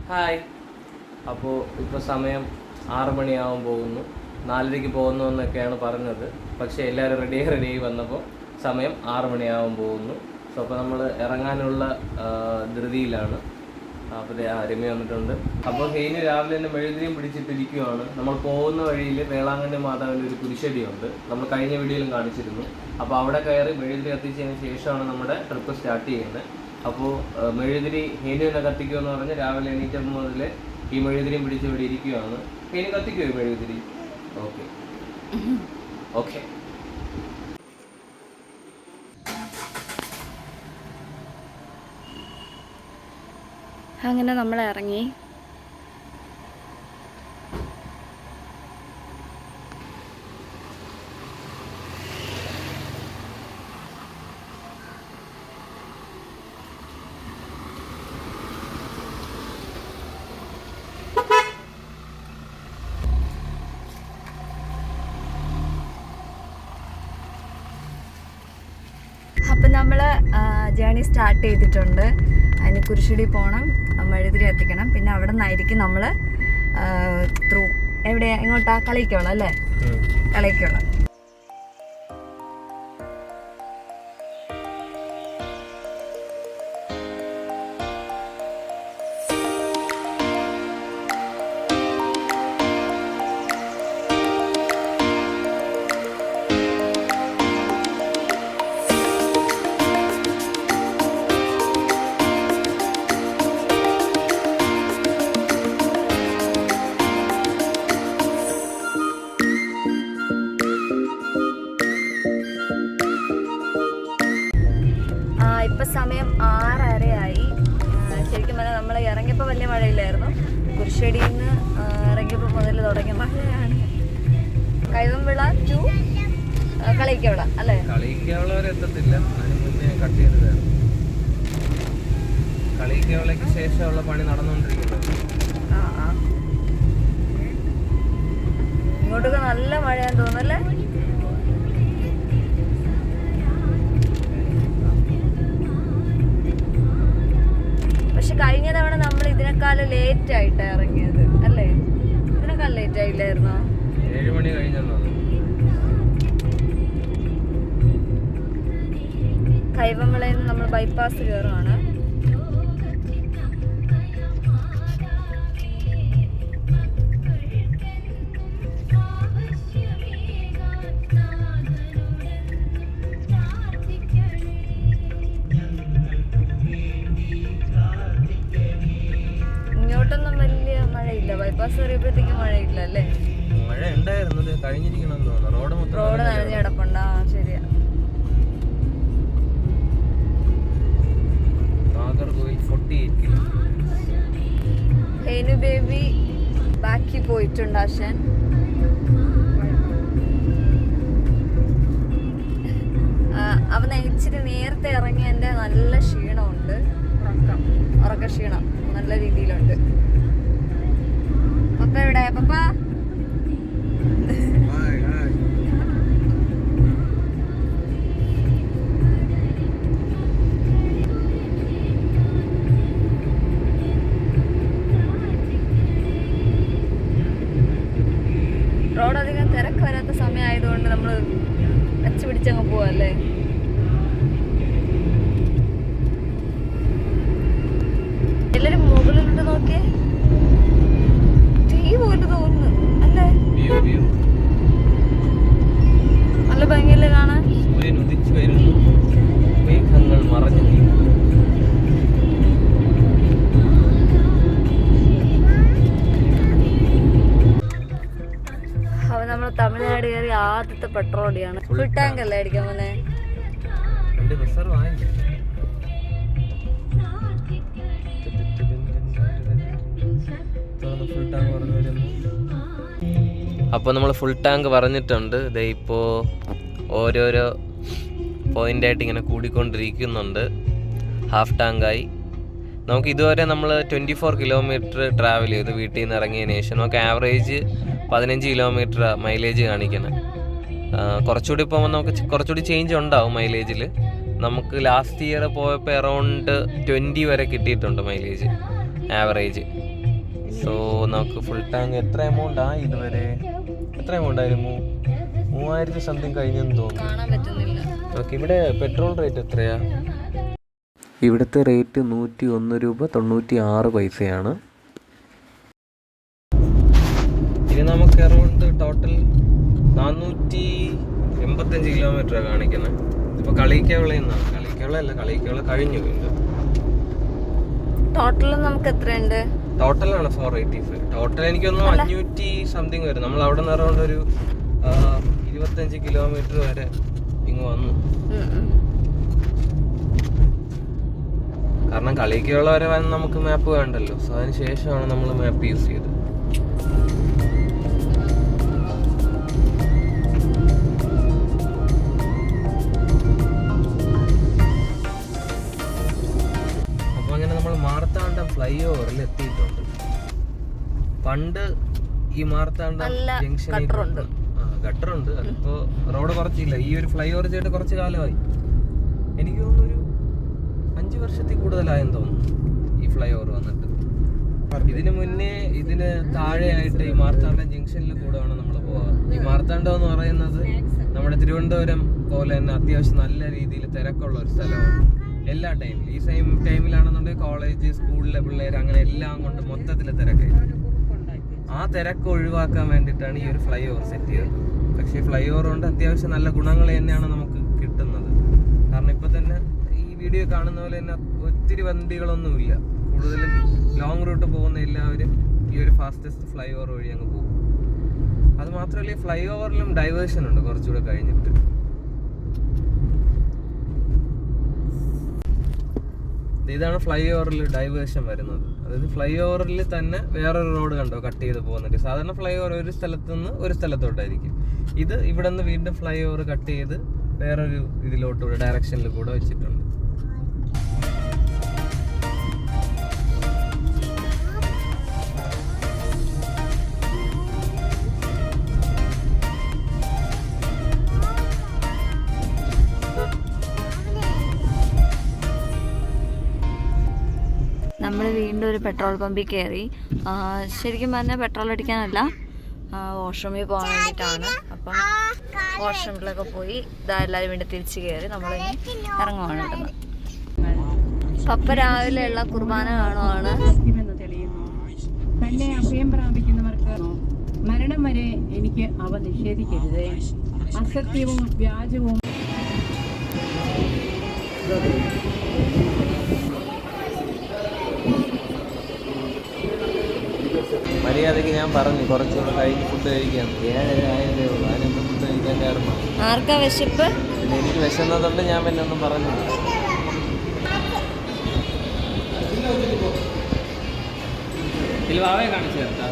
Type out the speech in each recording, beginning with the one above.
Hi. അപ്പോൾ ഇപ്പോൾ സമയം 6 മണിയാവാൻ പോകുന്നു. 4:30 പോകുന്നു എന്നൊക്കെയാണ് പറഞ്ഞത്. പക്ഷേ എല്ലാവരും റെഡിയായി വന്നപ്പോൾ സമയം 6 മണിയാവാൻ പോകുന്നു. സോ അപ്പോൾ നമ്മൾ ഇറങ്ങാനുള്ള ധൃതിയിലാണ്. അപ്പോൾ രമ്യ വന്നിട്ടുണ്ട്. അപ്പോൾ ഹെയിന് രാവിലെ തന്നെ മെഴുകുതിരിയും പിടിച്ചിട്ടിരിക്കുകയാണ്. നമ്മൾ പോകുന്ന വഴിയിൽ വേളാങ്കണ്ണി മാതാവിൻ്റെ ഒരു കുരിശടിയുണ്ട്. നമ്മൾ കഴിഞ്ഞ വീഡിയോയിലും കാണിച്ചിരുന്നു. അപ്പോൾ അവിടെ കയറി മെഴുകുതിരി കത്തിച്ചതിന് ശേഷമാണ് നമ്മുടെ ട്രിപ്പ് സ്റ്റാർട്ട് ചെയ്യുന്നത്. അപ്പോൾ മെഴുകുതിരി ഹെയിന് തന്നെ കത്തിക്കുമെന്ന് പറഞ്ഞ് രാവിലെ എണീറ്റപ്പോൾ മുതൽ ഈ മെഴുകുതിരിയും പിടിച്ച് ഇവിടെ ഇരിക്കുകയാണ്. ഹെയിന് കത്തിക്കുമോ ഈ മെഴുകുതിരി? Okay okay. അങ്ങനെ നമ്മൾ ഇറങ്ങി. അപ്പം നമ്മൾ ജേണി സ്റ്റാർട്ട് ചെയ്തിട്ടുണ്ട്. അതിന് കുരിശടി പോകണം, മെഴുകുതിരി എത്തിക്കണം. പിന്നെ അവിടെ നിന്നായിരിക്കും നമ്മൾ എവിടെയാ ഇങ്ങോട്ടാ കളിക്കോളം അല്ലേ? കളിക്കോളം. ഇപ്പം സമയം 6:30 ശരിക്കും പറഞ്ഞാൽ നമ്മൾ ഇറങ്ങിയപ്പോൾ വലിയ മഴയില്ലായിരുന്നു. കുരിശടിയിൽ നിന്ന് ഇറങ്ങിയപ്പോൾ മുതൽ തുടങ്ങിയ മഴയാണ്. കൈവംവിള ടു കളിക്കവള അല്ലേ? കളിക്കവള വരെ എത്തത്തില്ല, അതിന് മുന്നേ കട്ട് ചെയ്തതായിരുന്നു. കളിക്കവളയ്ക്ക് ശേഷമുള്ള പണി നടന്നുകൊണ്ടിരിക്കുന്നത്. ഇങ്ങോട്ടൊക്കെ നല്ല മഴയാന്ന് തോന്നുന്നല്ലേ? പക്ഷെ കഴിഞ്ഞ തവണ നമ്മൾ ഇതിനേക്കാളും ലേറ്റ് ആയിട്ടാണ് ഇറങ്ങിയത് അല്ലേ? ഇതിനേക്കാൾ ലേറ്റ് ആയില്ലായിരുന്നോ? 7 മണി കഴിഞ്ഞല്ലോ. കൈവംവിളയിൽ നിന്ന് നമ്മൾ ബൈപ്പാസ് കയറുകയാണ്. ഇങ്ങോട്ടൊന്നും വലിയ മഴയില്ല. ബൈപ്പാസ് കയറിയപ്പോഴത്തേക്കും മഴയില്ല അല്ലേ? മഴ ഉണ്ടായിരുന്നത് കഴിഞ്ഞിരിക്കണമെന്ന് തോന്നുന്നു. റോഡ് നനഞ്ഞ് കിടപ്പുണ്ട്. ശരിയാ. ഹെയിനു ബേബി ബാക്കി പോയിട്ടുണ്ട്. ആശാൻ അവൻ ഇച്ചിരി നേരത്തെ ഇറങ്ങിയതിൻ്റെ നല്ല ക്ഷീണമുണ്ട്. ഉറക്ക ക്ഷീണം നല്ല രീതിയിലുണ്ട്. പപ്പ എവിടെ? പപ്പ റോഡ് അധികം തിരക്ക് വരാത്ത സമയമായതുകൊണ്ട് നമ്മൾ വെച്ച് പിടിച്ചങ്ങ് പോവല്ലേ? എല്ലാരും മുകളിലിട്ട് നോക്കിയേ, ടീ പോലെ തോന്നുന്നു അല്ലേ? നല്ല ഭംഗിയല്ലേ കാണാൻ? മേഘങ്ങൾ മറഞ്ഞു. അവൻ നമ്മൾ തമിഴ്നാട് കയറി ആദ്യത്തെ പെട്രോൾ അടിയാണ്. ഫുൾ ടാങ്ക് അല്ലേ അടിക്കാൻ പോന്നെ? അപ്പോൾ നമ്മൾ ഫുൾ ടാങ്ക് പറഞ്ഞിട്ടുണ്ട്. ദേ ഇപ്പോൾ ഓരോരോ പോയിൻ്റായിട്ട് ഇങ്ങനെ കൂടിക്കൊണ്ടിരിക്കുന്നുണ്ട്. ഹാഫ് ടാങ്കായി. നമുക്ക് ഇതുവരെ നമ്മൾ 24 കിലോമീറ്റർ ട്രാവൽ ചെയ്തു വീട്ടിൽ നിന്ന് ഇറങ്ങിയതിന് ശേഷം. നമുക്ക് ആവറേജ് 15 കിലോമീറ്റർ മൈലേജ് കാണിക്കണം. കുറച്ചുകൂടി പോകുമ്പോൾ നമുക്ക് കുറച്ചുകൂടി ചേഞ്ച് ഉണ്ടാവും മൈലേജിൽ. നമുക്ക് ലാസ്റ്റ് ഇയർ പോയപ്പോൾ അറൗണ്ട് 20 വരെ കിട്ടിയിട്ടുണ്ട് മൈലേജ് ആവറേജ്. സോ നമുക്ക് ഫുൾ ടാങ്ക് എത്ര എമൗണ്ട് ആയി ഇതുവരെ? എത്ര എമൗണ്ട് ആയിരുന്നു? 3000 സംതിങ് കഴിഞ്ഞെന്ന് തോന്നുന്നു. ഓക്കെ, ഇവിടെ പെട്രോൾ റേറ്റ് എത്രയാ? ഇവിടുത്തെ റേറ്റ് 101 രൂപ 96 പൈസയാണ്. ഇനി നമുക്ക് അറൗണ്ട് ടോട്ടൽ 485 കിലോമീറ്ററാണ് കാണിക്കുന്നത്. ഇപ്പോൾ കളിക്കവളയെന്നാണ്. കളിക്കവളയല്ല, കളിക്കവള കഴിഞ്ഞു. ടോട്ടൽ നമുക്ക് എത്രയുണ്ട്? ടോട്ടലാണ് 485. ടോട്ടൽ എനിക്കൊന്നും 500 സംതിങ് വരും. നമ്മൾ അവിടെ നിന്ന് അറൗണ്ട് ഒരു 25 കിലോമീറ്റർ വരെ ഇങ്ങ് വന്നു. കാരണം കളിക്കുള്ള വരെ നമുക്ക് മാപ്പ് വേണ്ടല്ലോ. സോ അതിന് ശേഷമാണ് നമ്മൾ മാപ്പ് യൂസ് ചെയ്തത്. അപ്പൊ അങ്ങനെ നമ്മൾ മാർത്താണ്ഡം ഫ്ലൈ ഓവറിൽ എത്തിയിട്ടുണ്ട്. പണ്ട് ഈ മാർത്താണ്ഡം ജംഗ്ഷനിൽ ഗട്ടറുണ്ട്. അതിപ്പോ റോഡ് കുറച്ചില്ല. ഈ ഒരു ഫ്ലൈ ഓവർ ചെയ്തിട്ട് കുറച്ച് കാലമായി. എനിക്ക് തോന്നുന്നു ഒരു 5 വർഷത്തിൽ കൂടുതലായെന്ന് തോന്നുന്നു ഈ ഫ്ലൈ ഓവർ വന്നിട്ട്. ഇതിന് മുന്നേ ഇതിന് താഴെയായിട്ട് ഈ മാർത്താണ്ഡം ജംഗ്ഷനിൽ കൂടെയാണ് നമ്മൾ പോകാറ്. ഈ മാർത്താണ്ഡം എന്ന് പറയുന്നത് നമ്മുടെ തിരുവനന്തപുരം പോലെ തന്നെ അത്യാവശ്യം നല്ല രീതിയിൽ തിരക്കുള്ള ഒരു സ്ഥലമാണ്. എല്ലാ ടൈമിലും ഈ സെയിം ടൈമിലാണെന്നുണ്ടെങ്കിൽ കോളേജ്, സ്കൂളിലെ പിള്ളേർ, അങ്ങനെ എല്ലാം കൊണ്ട് മൊത്തത്തിൽ തിരക്കായിരുന്നു. ആ തിരക്ക് ഒഴിവാക്കാൻ വേണ്ടിയിട്ടാണ് ഈ ഒരു ഫ്ലൈ ഓവർ സെറ്റ് ചെയ്തത്. പക്ഷേ ഫ്ലൈ ഓവർ കൊണ്ട് അത്യാവശ്യം നല്ല ഗുണങ്ങൾ തന്നെയാണ് നമുക്ക് കിട്ടുന്നത്. കാരണം ഇപ്പം തന്നെ ഈ വീഡിയോ കാണുന്ന പോലെ തന്നെ ഒത്തിരി വണ്ടികളൊന്നുമില്ല. കൂടുതലും ലോങ് റൂട്ട് പോകുന്ന എല്ലാവരും ഈ ഒരു ഫാസ്റ്റസ്റ്റ് ഫ്ലൈ ഓവർ വഴി അങ്ങ് പോകും. അത് മാത്രമല്ല, ഈ ഫ്ലൈ ഓവറിലും ഡൈവേർഷൻ ഉണ്ട് കുറച്ചുകൂടെ കഴിഞ്ഞിട്ട്. ഇതാണ് ഫ്ലൈ ഓവറിൽ ഡൈവേർഷൻ വരുന്നത്. അതായത് ഫ്ലൈ ഓവറിൽ തന്നെ വേറൊരു റോഡ് കണ്ടോ കട്ട് ചെയ്ത് പോകുന്നുണ്ട്. സാധാരണ ഫ്ലൈ ഓവർ ഒരു സ്ഥലത്ത് നിന്ന് ഒരു സ്ഥലത്തോട്ടായിരിക്കും. ഇത് ഇവിടെ നിന്ന് വീണ്ടും ഫ്ലൈ ഓവർ കട്ട് ചെയ്ത് വേറൊരു ഇതിലോട്ട് ഡയറക്ഷനിൽ കൂടെ വെച്ചിട്ടുണ്ട്. നമ്മൾ വീണ്ടും ഒരു പെട്രോൾ പമ്പിൽ കയറി. ശരിക്കും പറഞ്ഞാൽ പെട്രോൾ അടിക്കാനല്ല, വാഷ്റൂമിൽ പോകാൻ വേണ്ടിയിട്ടാണ്. അപ്പം വാഷ്റൂമിലൊക്കെ പോയി ഇതാ എല്ലാവരും വേണ്ടി തിരിച്ച് കയറി നമ്മളിനി ഇറങ്ങുവാണ് കേട്ടോ. പപ്പ രാവിലെയുള്ള കുർബാന കാണുവാണ്. തന്നെ അഭയം പ്രാപിക്കുന്നവർക്ക് മരണം വരെ എനിക്ക് അവ നിഷേധിക്കരുതേ. അസത്യവും വ്യാജവും മര്യാദയ്ക്ക് ഞാൻ പറഞ്ഞു കുറച്ചുകൂടെ കഴിഞ്ഞ് ഫുഡ് കഴിക്കാം. 7:30 ആയതേ ഉള്ളൂ. അതിനെന്ത് ഫുഡ് കഴിക്കാൻ കാരണം? ആർക്കാ വിശപ്പ്? പിന്നെ എനിക്ക് വിശന്നതുകൊണ്ട് ഞാൻ പിന്നെ ഒന്നും പറഞ്ഞില്ല. വാവയെ കാണിച്ചു തരട്ടാ.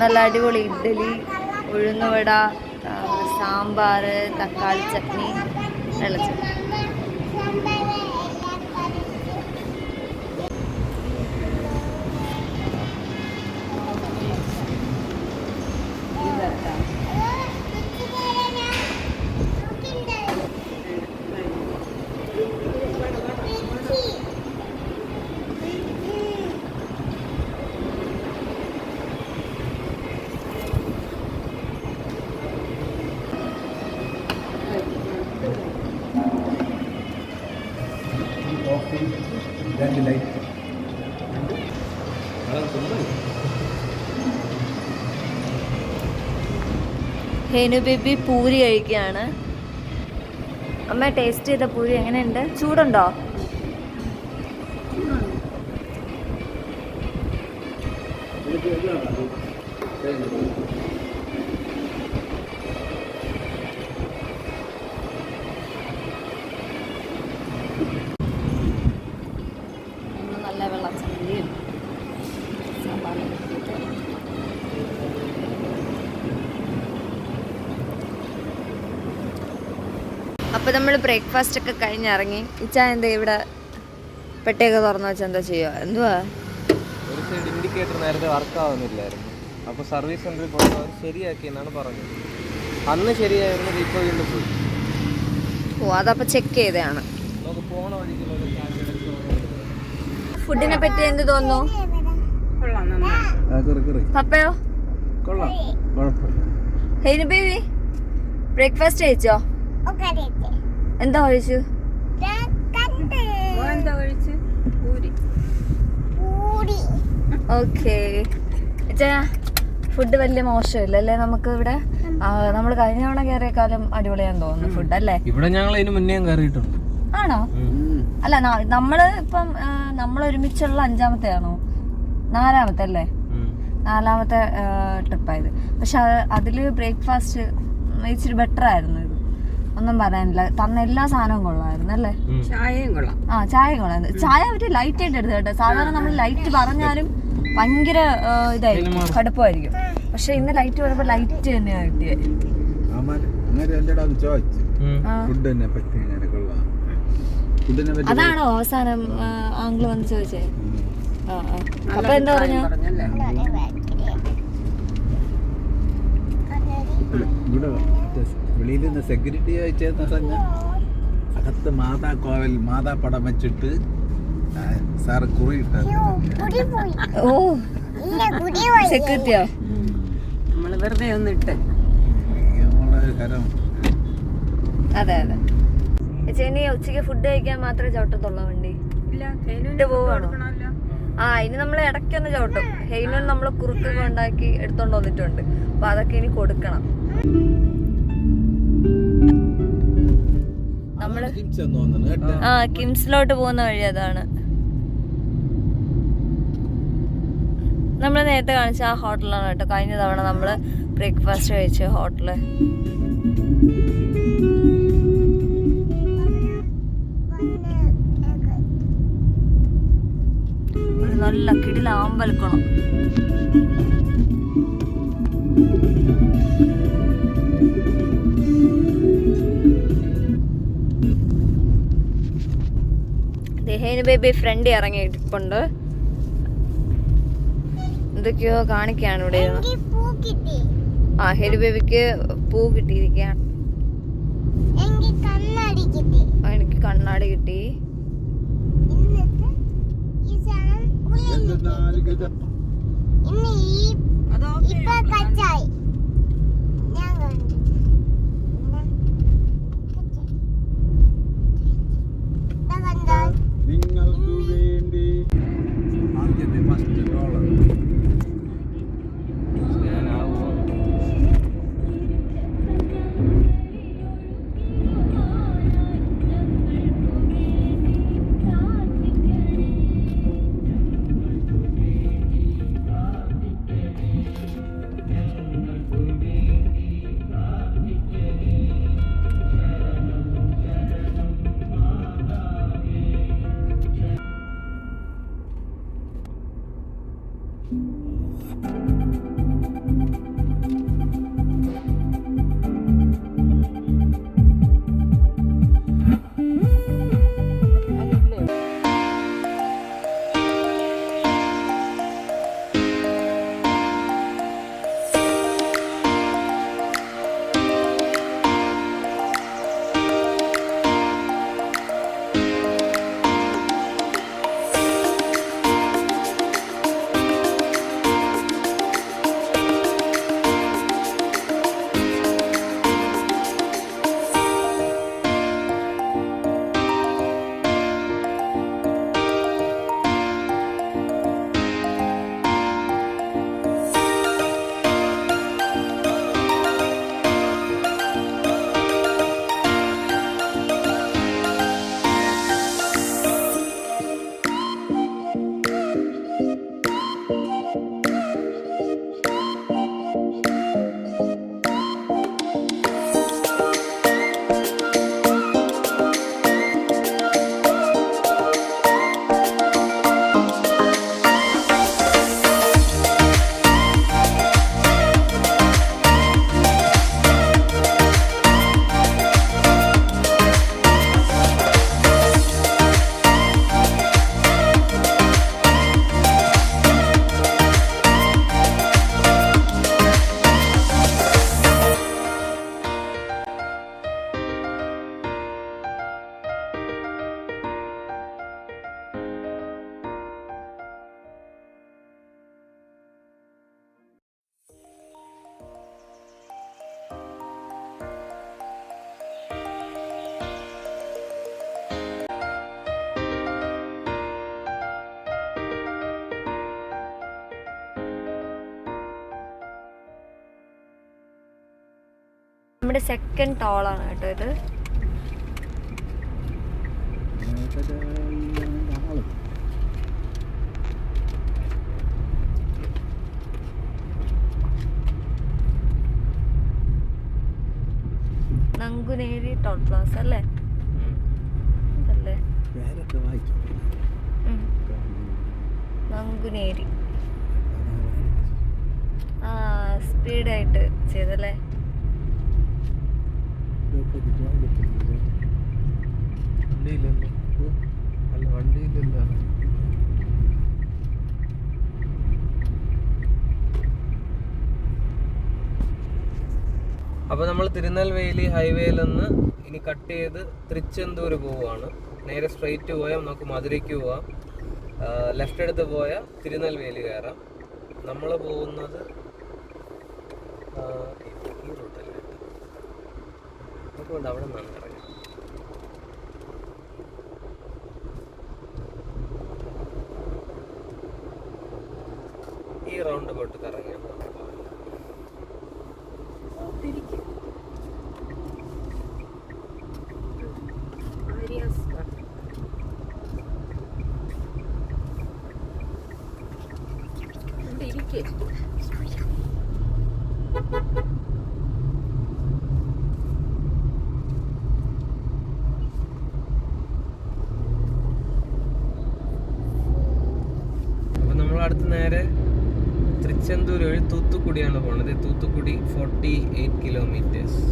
നല്ല അടിപൊളി ഇഡ്ഡലി, ഉഴുന്നുവട, സാമ്പാർ, തക്കാളി ചട്നി, വെള്ളച്ചട്നി. ഹേനു ബേബി പൂരി കഴിക്കുകയാണ്. അമ്മ ടേസ്റ്റ് ചെയ്ത പൂരി എങ്ങനെയുണ്ട്? ചൂടുണ്ടോ? നല്ല വെള്ളച്ചണ്ടിയും സാമ്പാറും. അപ്പോൾ നമ്മൾ ബ്രേക്ക്ഫാസ്റ്റ് ഒക്കെ കഴിഞ്ഞിറങ്ങി. ഇച്ചാ എന്താ ഇവിടെ പെട്ടിയൊക്കെ തുറന്നു വെച്ചാൽ എന്താ ചെയ്യുക? എന്തുവാ? ഒരു സൈഡ് ഇൻഡിക്കേറ്റർ നേരത്തെ വർക്ക് ആവുന്നില്ലായിരുന്നു. അപ്പോൾ സർവീസ് സെൻറ്ററിൽ പോയി അവർ ശരിയാക്കി എന്നാണ് പറഞ്ഞത്. അന്ന് ശരിയായിരുന്നു, ഇപ്പോൾ വീണ്ടും പോയി. ഓ അതപ്പോൾ ചെക്ക് ചെയ്തതാണ്. നമുക്ക് പോണ വഴിക്കുള്ള ക്യാഷ് എടുത്ത് ഫുഡിനെ പറ്റി എന്ത് തോന്നുന്നു? കൊള്ളാം, നന്നായി. പപ്പയോ? കൊള്ളാം, കുഴപ്പമില്ല. ഹെയ്നു ബേബി ബ്രേക്ക്ഫാസ്റ്റ് കഴിച്ചോ? എന്താ കഴിച്ചു? എന്താ കഴിച്ച്? പൂരി. ഓക്കെ ഫുഡ് വലിയ മോശമില്ല അല്ലേ? നമുക്ക് ഇവിടെ നമ്മൾ കഴിഞ്ഞ തവണ കയറിയേക്കാളും അടിപൊളിയാന്ന് തോന്നുന്നു ഫുഡ് അല്ലേ? ഇവിടെ ഞങ്ങൾ ഇതിന് മുന്നേ കയറിയിട്ടുണ്ട്. ആണോ? അല്ല നമ്മള് ഇപ്പം നമ്മൾ ഒരുമിച്ചുള്ള 5ാമത്തെ ആണോ 4ാമത്തെ അല്ലേ? 4ാമത്തെ ട്രിപ്പായത്. പക്ഷെ അതില് ബ്രേക്ക്ഫാസ്റ്റ് ഇച്ചിരി ബെറ്റർ ആയിരുന്നു. ഇത് ഒന്നും പറയാനില്ല, തന്ന എല്ലാ സാധനവും കൊള്ളായിരുന്നു അല്ലേ? ചായയും കൊള്ളാം. ചായ കൊള്ളായിരുന്നു. ചായ അവര് ലൈറ്റ് ആയിട്ട് എടുത്തു കേട്ടോ. സാധാരണ നമ്മൾ ലൈറ്റ് പറഞ്ഞാലും ഭയങ്കര ഇതായിരിക്കും, കടുപ്പമായിരിക്കും. പക്ഷെ ഇന്ന് ലൈറ്റ് പറയുമ്പോ ലൈറ്റ് തന്നെയാണ് കിട്ടിയത്. അതാണോ അവസാനം ആംഗ്ല് വന്ന് ചോദിച്ചേ? അപ്പൊ എന്താ പറഞ്ഞു? വെളിയിൽ നിന്ന് സെക്യൂരിറ്റി ചോദിച്ചതെന്ന് പറഞ്ഞാൽ അകത്ത് മാതാ കോവിൽ മാതാ പടം വെച്ചിട്ട് സാറ് കുറിയിട്ട. ഓ സെക്യൂരിറ്റിയോ? നമ്മള് വെറുതെ ഒന്ന് ഇട്ട്. അതെ അതെ. ചേച്ചി ഉച്ചക്ക് ഫുഡ് കഴിക്കാൻ മാത്രമേ ചവിട്ടത്തുള്ളൂ വണ്ടി? ഇട്ട് പോവാണോ? ഇനി നമ്മൾ ഇടയ്ക്കൊന്ന് ചവിട്ടും. ഹെയ്നോൻ നമ്മൾ കുറുക്കൊക്കെ ഉണ്ടാക്കി എടുത്തോണ്ട് വന്നിട്ടുണ്ട്. അപ്പൊ അതൊക്കെ ഇനി കൊടുക്കണം. നമ്മള് കിംസിലോട്ട് പോകുന്ന വഴി അതാണ്. നമ്മൾ നേരത്തെ കാണിച്ച ആ ഹോട്ടലാണ് കേട്ടോ. കഴിഞ്ഞ തവണ നമ്മള് ബ്രേക്ക്ഫാസ്റ്റ് കഴിച്ച ഹോട്ടല്. നല്ല കിടിലാമ്പൽക്കണം. ഹെയ്നു ബേബി ഫ്രണ്ട് ഇറങ്ങിയിട്ടുണ്ട്. എന്തൊക്കെയോ കാണിക്കാണ് ഇവിടെ. ഹെയ്നു ബേബിക്ക് പൂ കിട്ടിയിരിക്കുകയാണ്. എനിക്ക് കണ്ണാടി കിട്ടി. നിങ്ങൾക്ക് വേണ്ടി ആദ്യത്തെ ഫസ്റ്റ് ഡോളർ നമ്മുടെ സെക്കൻഡ് ടോളാണ് കേട്ടോ ഇത്. നങ്കുനേരി ടോൾ പ്ലാസ അല്ലേ? അതല്ലേ നങ്കുനേരി. ആ സ്പീഡായിട്ട് ചെയ്തല്ലേ. അപ്പോൾ നമ്മൾ തിരുനെൽവേലി ഹൈവേയിൽ നിന്ന് ഇനി കട്ട് ചെയ്ത് തിരുച്ചെന്തൂർ പോവുകയാണ്. നേരെ സ്ട്രെയിറ്റ് പോയാൽ നമുക്ക് മധുരയ്ക്ക് പോവാം, ലെഫ്റ്റ് എടുത്ത് പോയാൽ തിരുനെൽവേലി കയറാം. നമ്മൾ പോകുന്നത് ഈ റൂട്ടല്ലേ, അതുകൊണ്ട് അവിടെ നിന്നാണ് ഇറങ്ങുക. ഈ റൗണ്ട് പോട്ട് കറങ്ങിയാണ്. അപ്പൊ നമ്മളടുത്ത് നേരെ തിരുച്ചെന്തൂർ വഴി തൂത്തുക്കുടിയാണ് പോണത്. തൂത്തുക്കുടി 48 കിലോമീറ്റേഴ്സ്.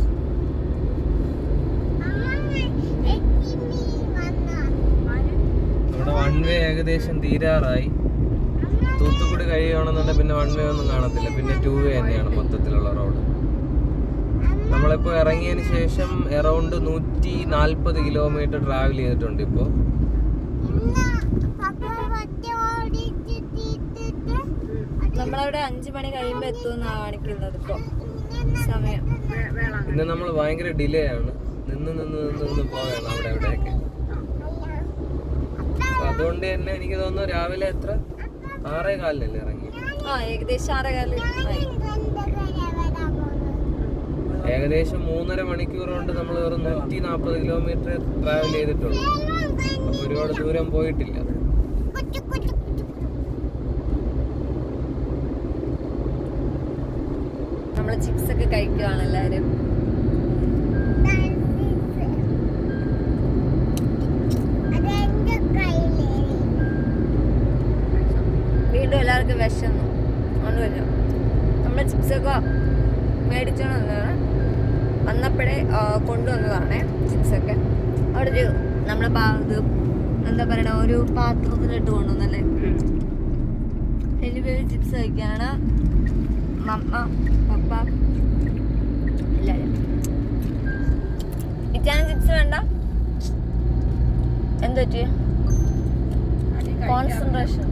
നമ്മുടെ വൺ വേ ഏകദേശം തീരാറായി. തൂത്തുക്കുടി കഴിയുകയാണെന്നുണ്ടെങ്കിൽ പിന്നെ വൺ വേ ഒന്നും കാണത്തില്ല, പിന്നെ 2 വേ തന്നെയാണ് മൊത്തത്തിലുള്ള റോഡ്. നമ്മളിപ്പോൾ ഇറങ്ങിയതിന് ശേഷം അറൗണ്ട് 140 കിലോമീറ്റർ ട്രാവൽ ചെയ്തിട്ടുണ്ട്. ഇപ്പോൾ നമ്മളവിടെ 5 മണി കഴിയുമ്പോ എത്തുമെന്നാണ് കാണിക്കുന്നത് ഇപ്പൊ സമയം. പിന്നെ നമ്മൾ ഭയങ്കര ഡിലേ ആണ്, നിന്ന് പോവുകയാണ് അവിടെ എവിടെയൊക്കെ. അതുകൊണ്ട് തന്നെ എനിക്ക് തോന്നുന്നു രാവിലെ എത്ര 6:15 ഇറങ്ങി. ഏകദേശം 6:15. ഏകദേശം 3.5 മണിക്കൂർ കൊണ്ട് നമ്മൾ വെറും 140 കിലോമീറ്റർ ട്രാവൽ ചെയ്തിട്ടുള്ളൂ. അപ്പൊ ഒരുപാട് ദൂരം പോയിട്ടില്ല. നമ്മള് ചിപ്സ് ഒക്കെ കഴിക്കുകയാണ് എല്ലാരും. വീണ്ടും എല്ലാവർക്കും വിശന്നു കൊണ്ടുവരും. നമ്മള് ചിപ്സൊക്കെ മേടിച്ചോണ്ട് വന്നപ്പോഴേ കൊണ്ടുവന്നതാണ് ചിപ്സൊക്കെ. അവിടെ ഒരു നമ്മളെ ഇത് എന്താ പറയണ ഒരു പാത്രത്തിലിട്ട് കൊണ്ടുവന്നല്ലേ. ഡെലിവറി ചിപ്സ് കഴിക്കാണ് മമ്മ പപ്പ എല്ലാവരും. ഇച്ചാനും ചിപ്സ് വേണ്ട? എന്ത് പറ്റി? കോൺസെൻട്രേഷൻ.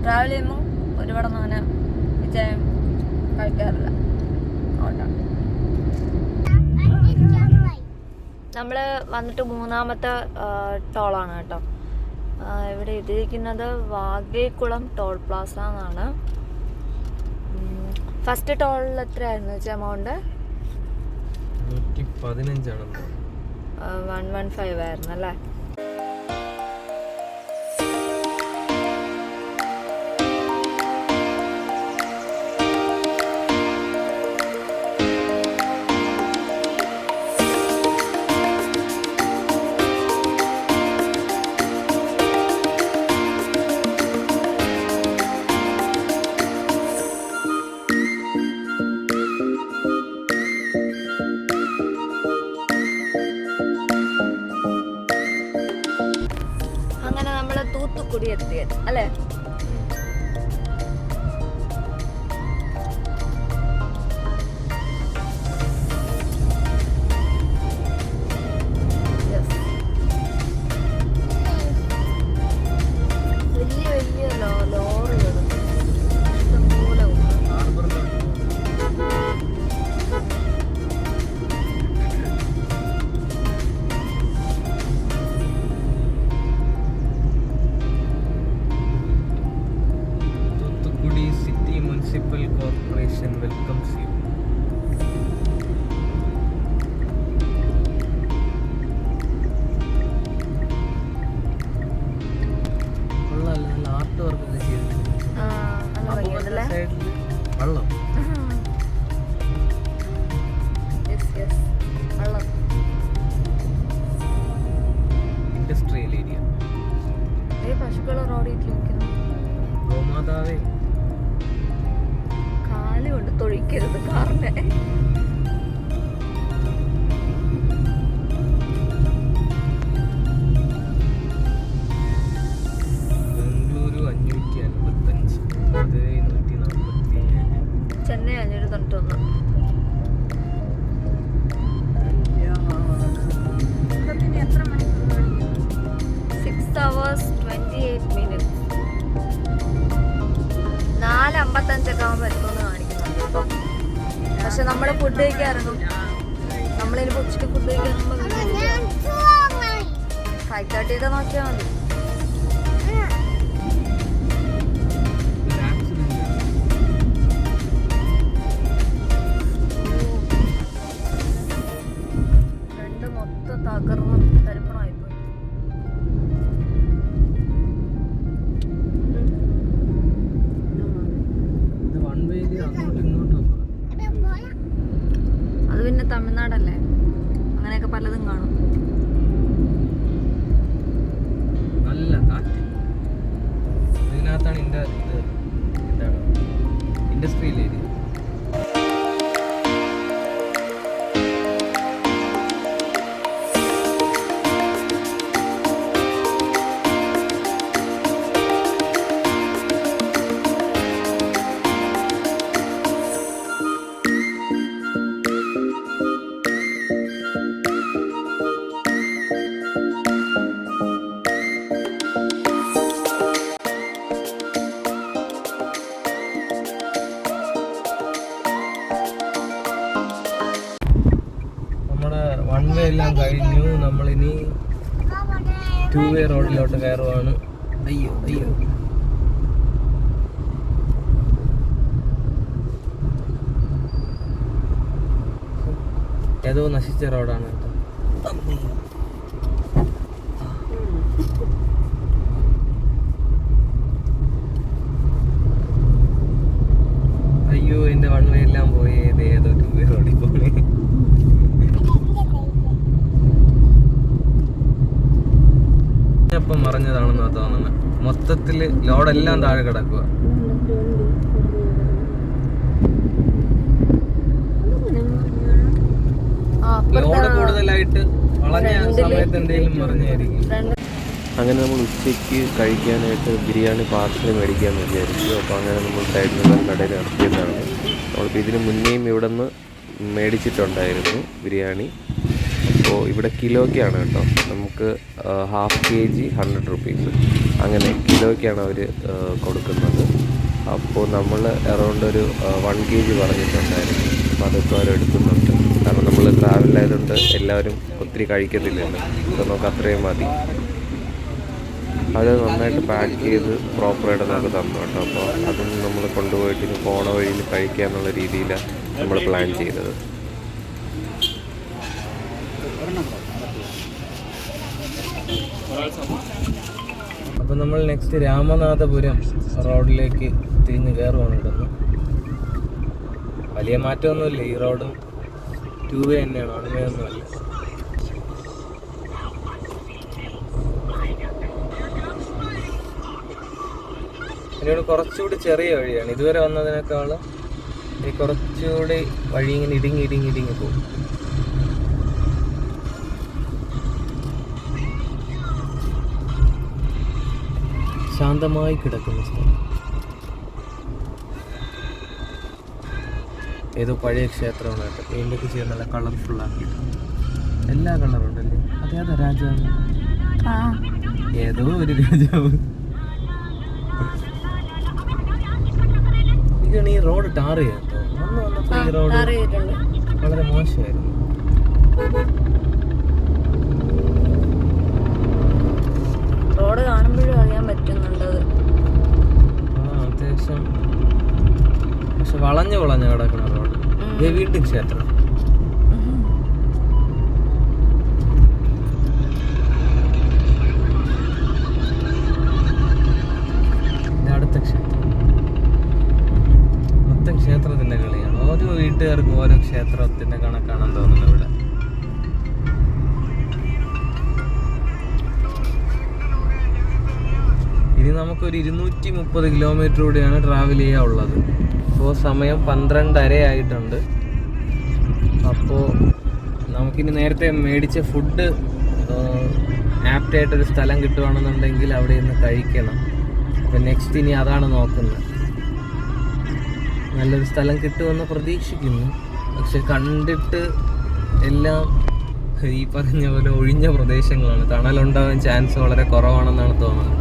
ട്രാവൽ ചെയ്യുമ്പോൾ ഒരുപാടൊന്നും അങ്ങനെ ഇച്ചാനും കഴിക്കാറില്ല. നമ്മൾ വന്നിട്ട് 3ാമത്തെ ടോളാണ് കേട്ടോ. ഇവിടെ എഴുതിയിരിക്കുന്നത് വാഗേക്കുളം ടോൾ പ്ലാസ എന്നാണ്. ഫസ്റ്റ് ടോളിൽ എത്രയായിരുന്നു വെച്ചാൽ എമൗണ്ട്? 115 115 ആയിരുന്നു അല്ലേ. തൂത്തുക്കുടി എത്തിയത് അല്ലേ. വലിയ വലിയ ലോറികളും ഇഷ്ടംപോലെ ഫുഡ് കഴിക്കാൻ ഇറങ്ങും. നമ്മളിനിപ്പോൾ ഉച്ചയ്ക്ക് ഫുഡ് കഴിക്കാൻ 5:30 ഒക്കെ നോക്കിയാൽ മതി. രണ്ട് മൊത്തം തകർന്ന് തരിപ്പണമായിപ്പോയി. അത് പിന്നെ തമിഴ്നാടല്ലേ, അങ്ങനെയൊക്കെ പലതും കാണും. നല്ല കാറ്റ്. ഇതിനകത്താണ് ഇൻഡസ്ട്രിയൽ ഏരിയ. വൺ വേ എല്ലാം കഴിഞ്ഞു. നമ്മളിനി 2 വേ റോഡിലോട്ട് കയറുവാണ്. അയ്യോ അയ്യോ, ഏതോ നശിച്ച റോഡാണ് കേട്ടോ. അയ്യോ, എന്റെ വൺ വേ എല്ലാം പോയി. ഏതോ 2 വേ റോഡിൽ പോയി. അപ്പം മറിഞ്ഞതാണെന്നാ തോന്നുന്നത്. മൊത്തത്തില് ലോഡെല്ലാം താഴെ കിടക്കുക. ലോഡ് കൂടുതലായിട്ട് വളഞ്ഞ സമയത്ത് എന്തെങ്കിലും മറിഞ്ഞായിരിക്കും. അങ്ങനെ നമ്മൾ ഉച്ചയ്ക്ക് കഴിക്കാനായിട്ട് ബിരിയാണി പാർസൽ മേടിക്കാമെന്ന് വിചാരിച്ചു. അപ്പോൾ അങ്ങനെ നമ്മൾ സൈഡിലുള്ള കടയിൽ ഇറക്കിയതാണ്. നമ്മളിപ്പോൾ ഇതിന് മുന്നേയും ഇവിടെ നിന്ന് മേടിച്ചിട്ടുണ്ടായിരുന്നു ബിരിയാണി. അപ്പോൾ ഇവിടെ കിലോയ്ക്കാണ് കേട്ടോ. നമുക്ക് ½ kg 100 rupees, അങ്ങനെ കിലോയ്ക്കാണ് അവർ കൊടുക്കുന്നത്. അപ്പോൾ നമ്മൾ അറൗണ്ട് ഒരു 1 kg പറഞ്ഞിട്ടുണ്ടായിരുന്നു. അപ്പോൾ അതൊക്കെ അവർ എടുക്കുന്നുണ്ട്. കാരണം നമ്മൾ ട്രാവലായതുകൊണ്ട് എല്ലാവരും ഒത്തിരി കഴിക്കത്തില്ലല്ലോ. അപ്പോൾ നമുക്ക് അത്രയും മതി. അത് നന്നായിട്ട് പാക്ക് ചെയ്ത് പ്രോപ്പറായിട്ട് നമുക്ക് തന്നു കേട്ടോ. അപ്പോൾ അതൊന്നും നമ്മൾ കൊണ്ടുപോയിട്ട് ഇനി പോണ വഴിയിൽ കഴിക്കാമെന്നുള്ള രീതിയിലാണ് നമ്മൾ പ്ലാൻ ചെയ്തത്. അപ്പം നമ്മൾ നെക്സ്റ്റ് രാമനാഥപുരം റോഡിലേക്ക് തിരിഞ്ഞ് കയറുവാണ്. ഇവിടുന്ന് വലിയ മാറ്റമൊന്നുമില്ല. ഈ റോഡും 2 വേ തന്നെയാണ്, 1 വേ ഒന്നുമല്ല. ഇതിനോട് കുറച്ചുകൂടി ചെറിയ വഴിയാണ്. ഇതുവരെ വന്നതിനേക്കാളും ഈ കുറച്ചുകൂടി വഴി ഇങ്ങനെ ഇടുങ്ങി പോകും. ശാന്തമായി കിടക്കുന്ന സ്ഥലം. ഏതോ പഴയ ക്ഷേത്രമാണ് കേട്ടോ. പെയിൻ്റൊക്കെ ചെയ്യാൻ നല്ല കളർഫുള്ളാക്കിയിട്ടുണ്ട്. എല്ലാ കളറും ഉണ്ടല്ലേ. അതേതാ രാജാവ്? ഏതോ ഒരു രാജാവ്. ഇതാണ് ഈ റോഡ് ടാർ ചെയ്യാൻ തോന്നുന്നു. അന്ന് വന്നപ്പോൾ ഈ റോഡ് വളരെ മോശമായിരുന്നു. റോഡ് കാണുമ്പോഴും അറിയാൻ പറ്റുന്നുണ്ട് അത്. അത്യാവശ്യം പക്ഷെ വളഞ്ഞു കിടക്കുന്ന റോഡ്. വീണ്ടും ക്ഷേത്രം. അടുത്ത ക്ഷേത്രം. മൊത്തം ക്ഷേത്രത്തിന്റെ കളിയാണ്. ഓരോ വീട്ടുകാർക്കും ഓരോ ക്ഷേത്രത്തിന്റെ കണക്കാണെന്ന് തോന്നുന്നു ഇവിടെ. ഇനി നമുക്കൊരു 230 കിലോമീറ്റർ കൂടിയാണ് ട്രാവൽ ചെയ്യാനുള്ളത്. ഇപ്പോൾ സമയം 12:30 ആയിട്ടുണ്ട്. അപ്പോൾ നമുക്കിനി നേരത്തെ മേടിച്ച ഫുഡ് ആപ്റ്റായിട്ടൊരു സ്ഥലം കിട്ടുവാണെന്നുണ്ടെങ്കിൽ അവിടെ നിന്ന് കഴിക്കണം. അപ്പോൾ നെക്സ്റ്റ് ഇനി അതാണ് നോക്കുന്നത്. നല്ലൊരു സ്ഥലം കിട്ടുമെന്ന് പ്രതീക്ഷിക്കുന്നു. പക്ഷെ കണ്ടിട്ട് എല്ലാം ഈ പറഞ്ഞ പോലെ ഒഴിഞ്ഞ പ്രദേശങ്ങളാണ്. തണലുണ്ടാകാൻ ചാൻസ് വളരെ കുറവാണെന്നാണ് തോന്നുന്നത്.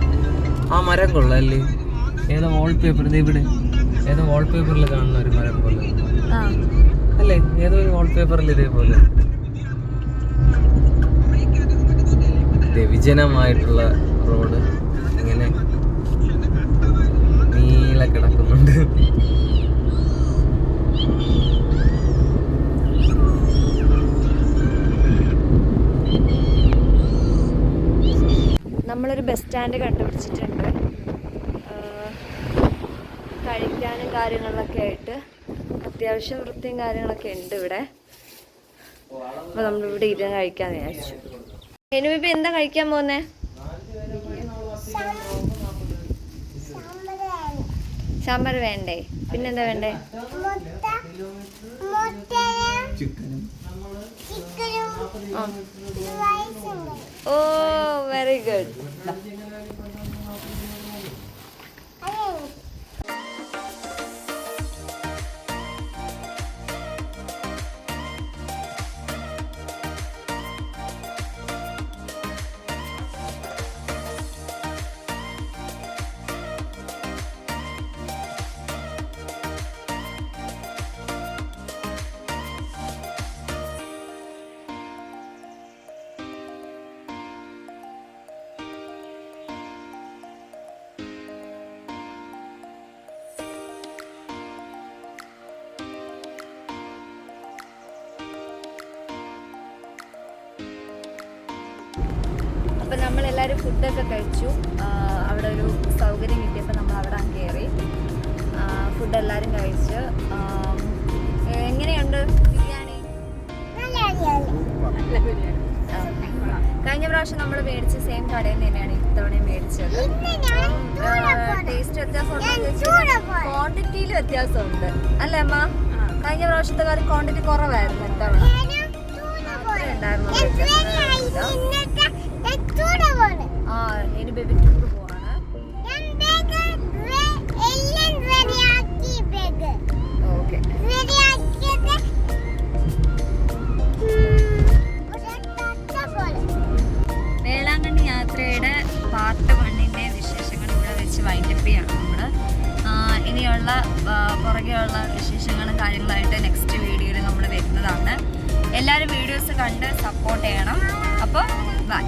ആ മരം കൊള്ളാല്ലേ. ഏതോ വാൾപേപ്പർ, ഇവിടെ ഏതോ വാൾപേപ്പറിൽ കാണുന്ന ഒരു മരം പോലെ. അല്ലേ ഏതോ ഒരു വാൾപേപ്പറിൽ ഇതേപോലെ വിജനമായിട്ടുള്ള റോഡ് ഇങ്ങനെ നീളെ കിടക്കുന്നുണ്ട്. നമ്മളൊരു ബസ് സ്റ്റാൻഡ് കണ്ടുപിടിച്ചിട്ടുണ്ട്. കഴിക്കാനും കാര്യങ്ങളിലൊക്കെ ആയിട്ട് അത്യാവശ്യം വൃത്തിയും കാര്യങ്ങളൊക്കെ ഉണ്ട് ഇവിടെ. അപ്പോൾ നമ്മളിവിടെ ഇരുന്ന് കഴിക്കാമെന്ന് വിചാരിച്ചു. ഇനിയിപ്പോൾ എന്താ കഴിക്കാൻ പോകുന്നേ? സാമ്പാർ വേണ്ടേ? പിന്നെന്താ വേണ്ടേ? ഓ വെരി ഗുഡ്. അപ്പം നമ്മളെല്ലാവരും ഫുഡൊക്കെ കഴിച്ചു. അവിടെ ഒരു സൗകര്യം കിട്ടിയപ്പോൾ നമ്മൾ അവിടെ കയറി. ഫുഡ് എല്ലാവരും കഴിച്ച്. എങ്ങനെയുണ്ട് ബിരിയാണി? കഴിഞ്ഞ പ്രാവശ്യം നമ്മൾ മേടിച്ച സെയിം കടയിൽ നിന്ന് തന്നെയാണ് ഇത്തവണയും മേടിച്ചത്. ടേസ്റ്റ് വ്യത്യാസമുണ്ട്, ക്വാണ്ടിറ്റിയിൽ വ്യത്യാസമുണ്ട് അല്ലേ അമ്മ? കഴിഞ്ഞ പ്രാവശ്യത്തെ കാര്യം ക്വാണ്ടിറ്റി കുറവായിരുന്നു, ഇത്തവണ ഉണ്ടായിരുന്നു. ഇനി ബേബി ടൂർ പോവാണ്. ഓക്കെ, വേളാങ്കണ്ണി യാത്രയുടെ പാർട്ട് 1ന്റെ വിശേഷങ്ങൾ ഇവിടെ വെച്ച് വൈൻഡപ്പ് ചെയ്യാണ് നമ്മൾ. ഇനിയുള്ള പുറകെയുള്ള വിശേഷങ്ങളും കാര്യങ്ങളായിട്ട് നെക്സ്റ്റ് വീഡിയോയിൽ നമ്മൾ വരുന്നതാണ്. എല്ലാവരും വീഡിയോസ് കണ്ട് സപ്പോർട്ട് ചെയ്യണം. അപ്പോൾ ബൈ.